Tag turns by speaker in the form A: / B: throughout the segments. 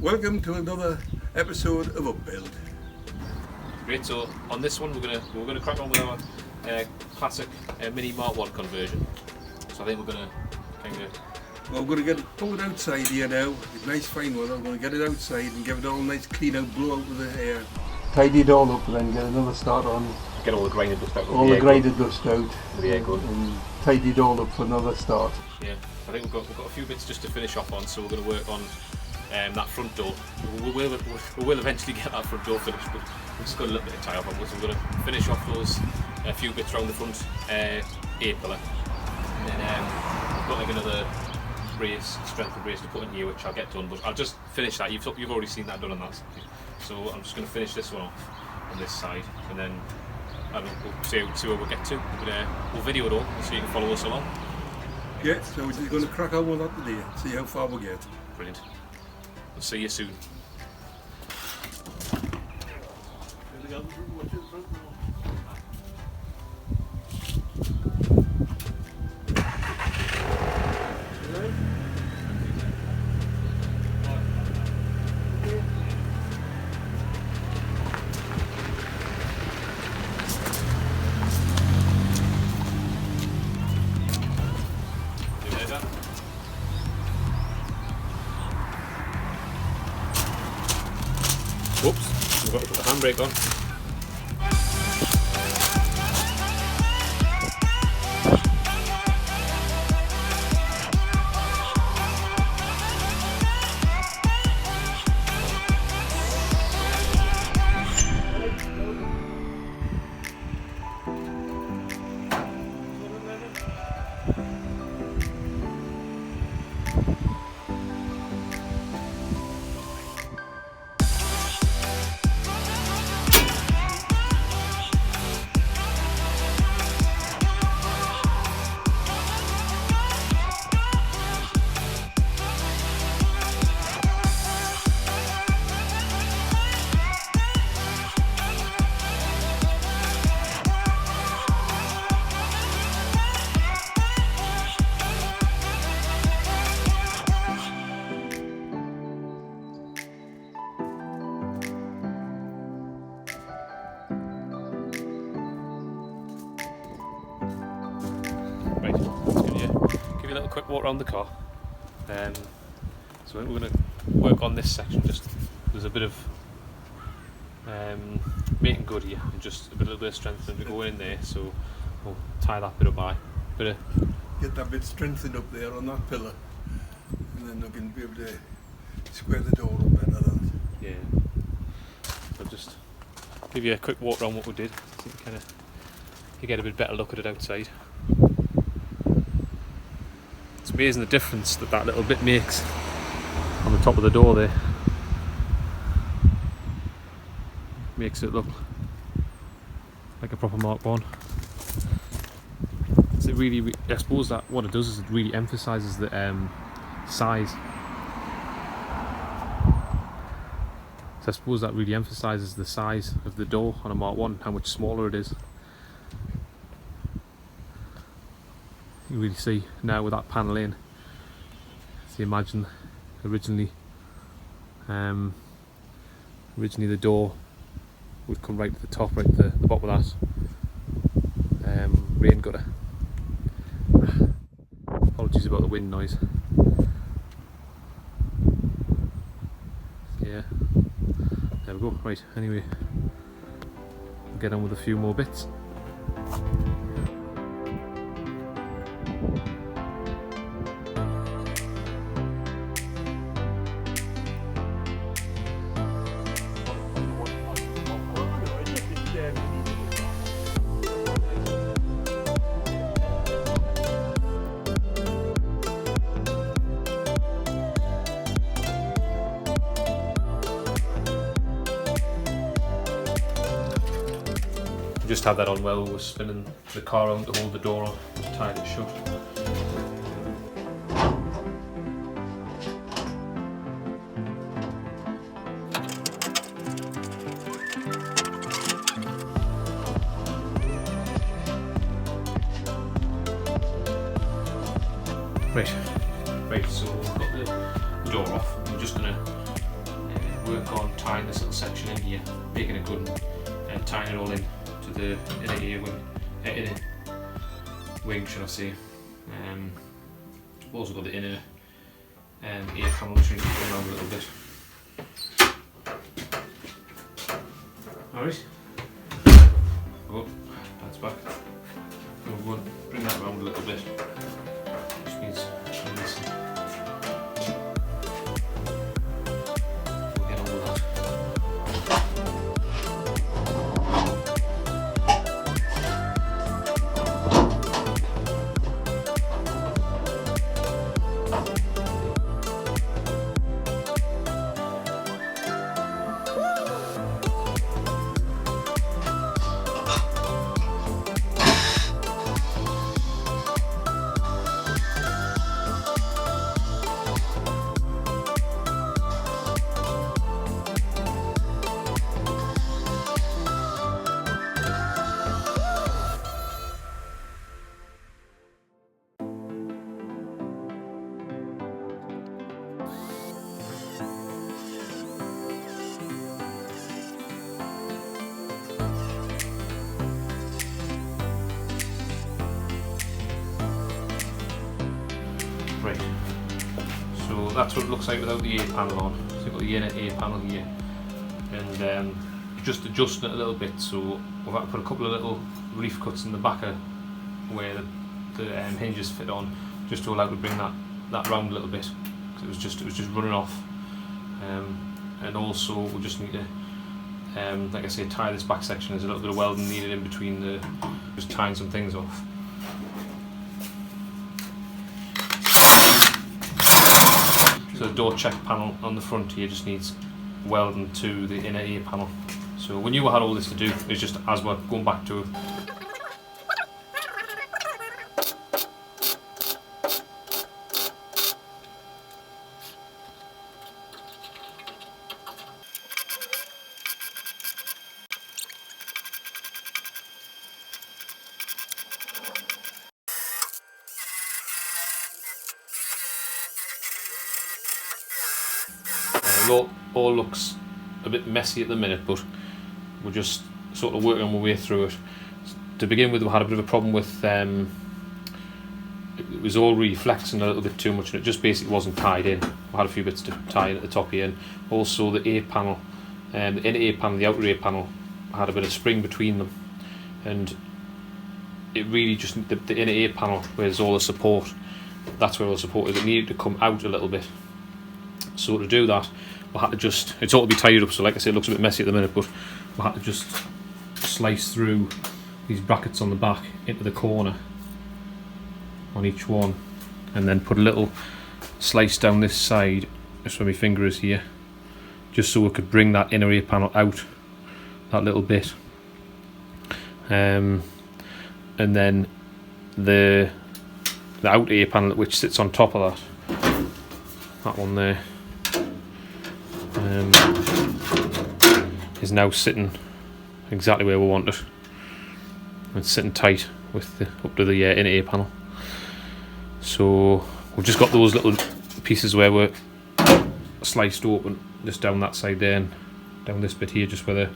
A: Welcome to another episode of UPbuild.
B: Great. So on this one, we're gonna crack on with our classic Mini Mk1 conversion. So I think we're gonna kind of.
A: Well, we're going to pull it outside here now. It's nice fine weather. We're going to get it outside and give it all nice clean out, blow out with the air. Tidy it all up and then get another start on.
B: Get all the grinded dust out.
A: All the grinded dust out.
B: With the air gun.
A: And tidy it all up for another start.
B: Yeah, I think we've got a few bits just to finish off on. So we're going to work on that front door. We will eventually get that front door finished, but we've just got a little bit of tie up on it. So we're going to finish off those few bits around the front A-pillar. And then we've got like another strength brace to put in here, which I'll get done, but I'll just finish that. You've already seen that done on that side. So I'm just going to finish this one off on this side, and then I don't know, we'll see where we'll get to. But we'll video it all so you can follow us along.
A: Yeah, so we're just going to crack on with that today, see how far we get.
B: Brilliant. We'll see you soon. Oops, we've got to put the handbrake on. Right, let's give you a little quick walk around the car. So we're going to work on this section. There's a bit of making good here, and just a little bit of strengthening to go in there. So we'll tie that bit up by.
A: Get that bit strengthened up there on that pillar, and then we can be able to square the door up better.
B: Yeah. I'll just give you a quick walk around what we did, so you get a bit better look at it outside. It's amazing the difference that little bit makes on the top of the door there. Makes it look like a proper Mk1. So it really, I suppose that what it does is it really emphasises the size. So I suppose that really emphasises the size of the door on a Mk1, how much smaller it is. You really see now with that panel in. So you imagine originally the door would come right to the top, right to the bottom of that rain gutter. Apologies about the wind noise. Yeah, there we go. Right, anyway, we'll get on with a few more bits. Just had that on while we were spinning the car around to hold the door on, just tied it shut. Right, so we've got the door off. I'm just going to work on tying this little section in here, making it good and tying it all in to the inner ear wing, should I say. We've also got the inner ear panel which we need to come around a little bit. Alright. Oh, that's back. We'll bring that around a little bit. Which means listen. We'll get on with that. Right, so that's what it looks like without the ear panel on. So you've got the inner ear panel here, and just adjusting it a little bit. So we've had to put a couple of little reef cuts in the back of where the hinges fit on, just to allow to bring that round a little bit, because it was just running off. And also we just need to, like I say, tie this back section. There's a little bit of welding needed in between just tying some things off. So the door check panel on the front here just needs welding to the inner ear panel. So we knew we had all this to do, it's just as we're going back to it. It all looks a bit messy at the minute, but we're just sort of working our way through it. To begin with, we had a bit of a problem with it was all really flexing a little bit too much, and it just basically wasn't tied in. We had a few bits to tie in at the top here, and also the ear panel, the inner ear panel, the outer ear panel had a bit of spring between them, and it really just the inner ear panel, where's all the support, that's where all the support is. It needed to come out a little bit. So to do that, we had to just, it's all to be tied up, so like I said, it looks a bit messy at the minute, but we had to just slice through these brackets on the back into the corner on each one, and then put a little slice down this side, just where my finger is here, just so we could bring that inner ear panel out that little bit. And then the outer ear panel which sits on top of that one there, is now sitting exactly where we want it. It's sitting tight with up to the inner ear panel. So we've just got those little pieces where we're sliced open, just down that side there, and down this bit here, just where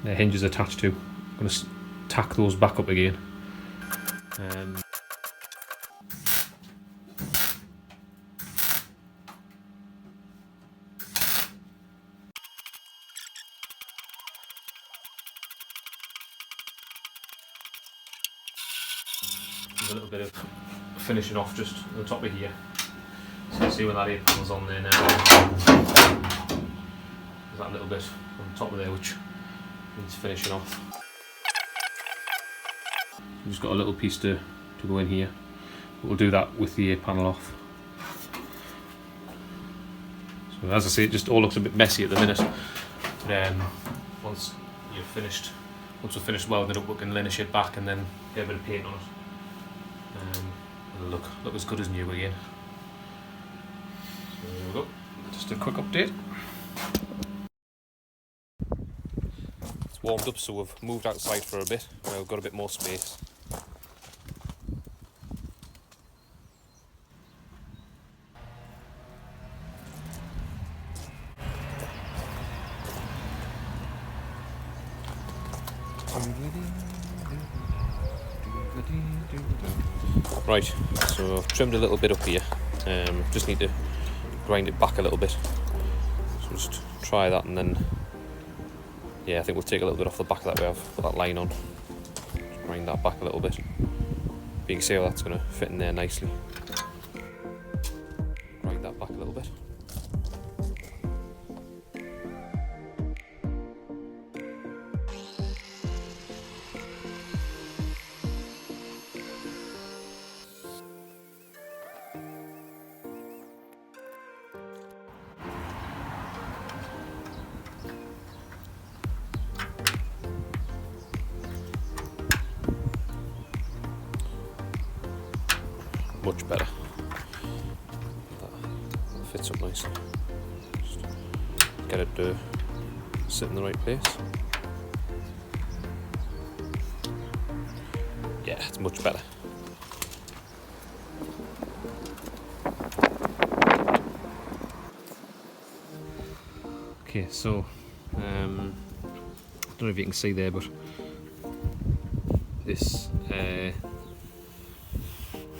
B: the hinge is attached to. I'm going to tack those back up again. There's a little bit of finishing off just on the top of here. So you see when that ear panel's on there now. There's that little bit on top of there which needs finishing off. We've just got a little piece to go in here. But we'll do that with the ear panel off. So as I say, it just all looks a bit messy at the minute. But once we're finished welding it up, we can linish it back and then get a bit of paint on it. It'll look as good as new again. So there we go. Just a quick update. It's warmed up, so we've moved outside for a bit. Now we've got a bit more space. Right, so I've trimmed a little bit up here. Just need to grind it back a little bit. So just try that, and then yeah, I think we'll take a little bit off the back that way I've put that line on. Just grind that back a little bit. But you can see how that's going to fit in there nicely. Grind that back a little bit. Much better. That fits up nicely. Just get it to sit in the right place. Yeah, it's much better. Okay, so I don't know if you can see there, but this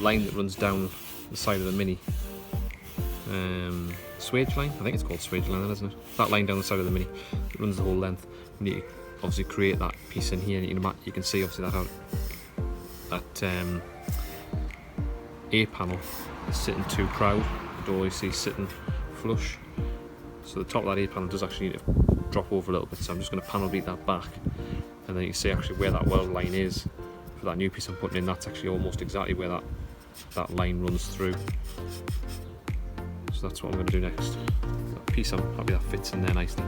B: line that runs down the side of the Mini swage line, I think it's called swage line, isn't it? That line down the side of the Mini that runs the whole length. We need to obviously create that piece in here, and you can see obviously that A panel is sitting too proud. You don't always see sitting flush. So the top of that A panel does actually need to drop over a little bit, so I'm just going to panel beat that back, and then you can see actually where that weld line is for that new piece I'm putting in. That's actually almost exactly where that line runs through. So that's what I'm going to do next. That piece, I'm happy that fits in there nicely.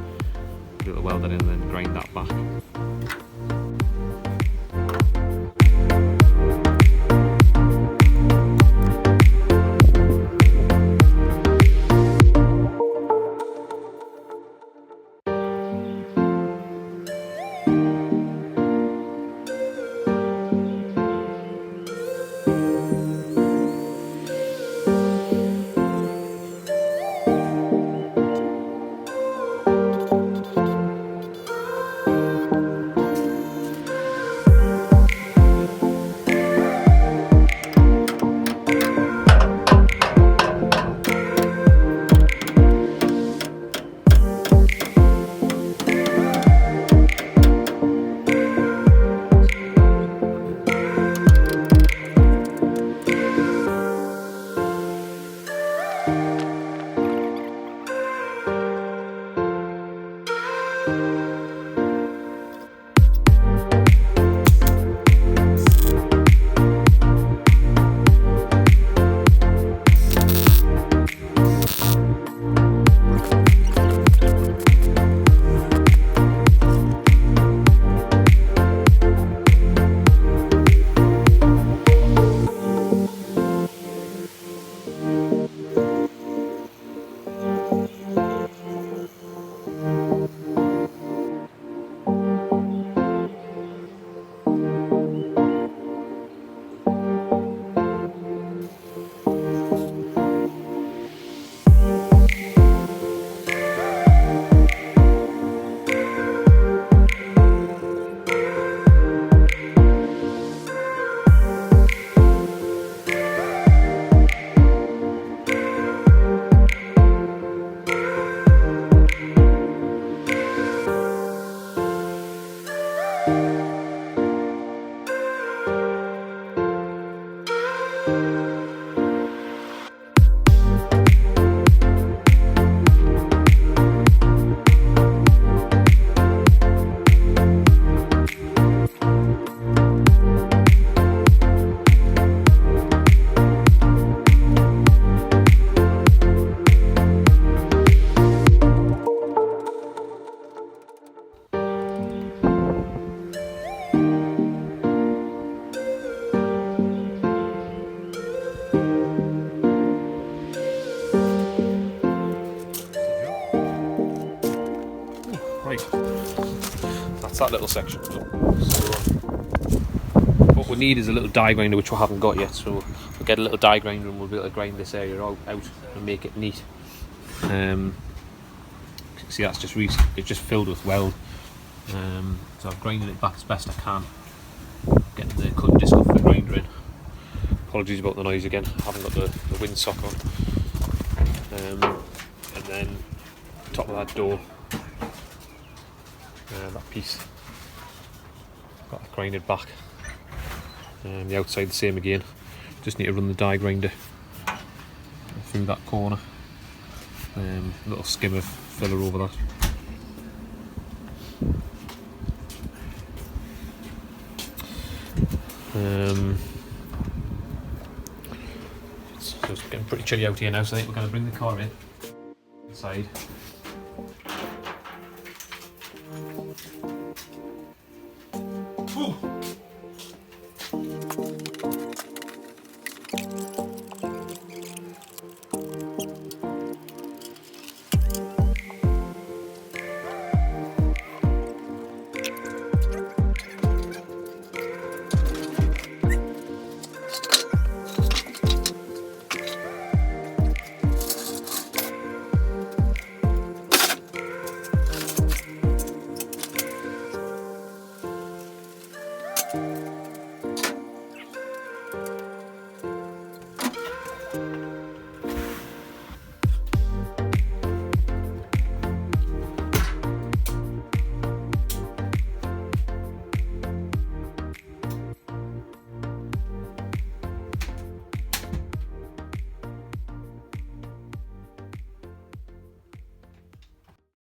B: Do a little weld that in and then grind that back. That's that little section. So what we need is a little die grinder, which we haven't got yet. So we'll get a little die grinder and we'll be able to grind this area out and make it neat. See, that's just it's just filled with weld. So I've grinded it back as best I can, getting the cutting disc off the grinder in. Apologies about the noise again, I haven't got the windsock on. And then top of that door, that piece, got that grinded back. The outside the same again, just need to run the die grinder through that corner. A little skim of filler over that. So it's getting pretty chilly out here now, so I think we're going to bring the car in inside. Ooh.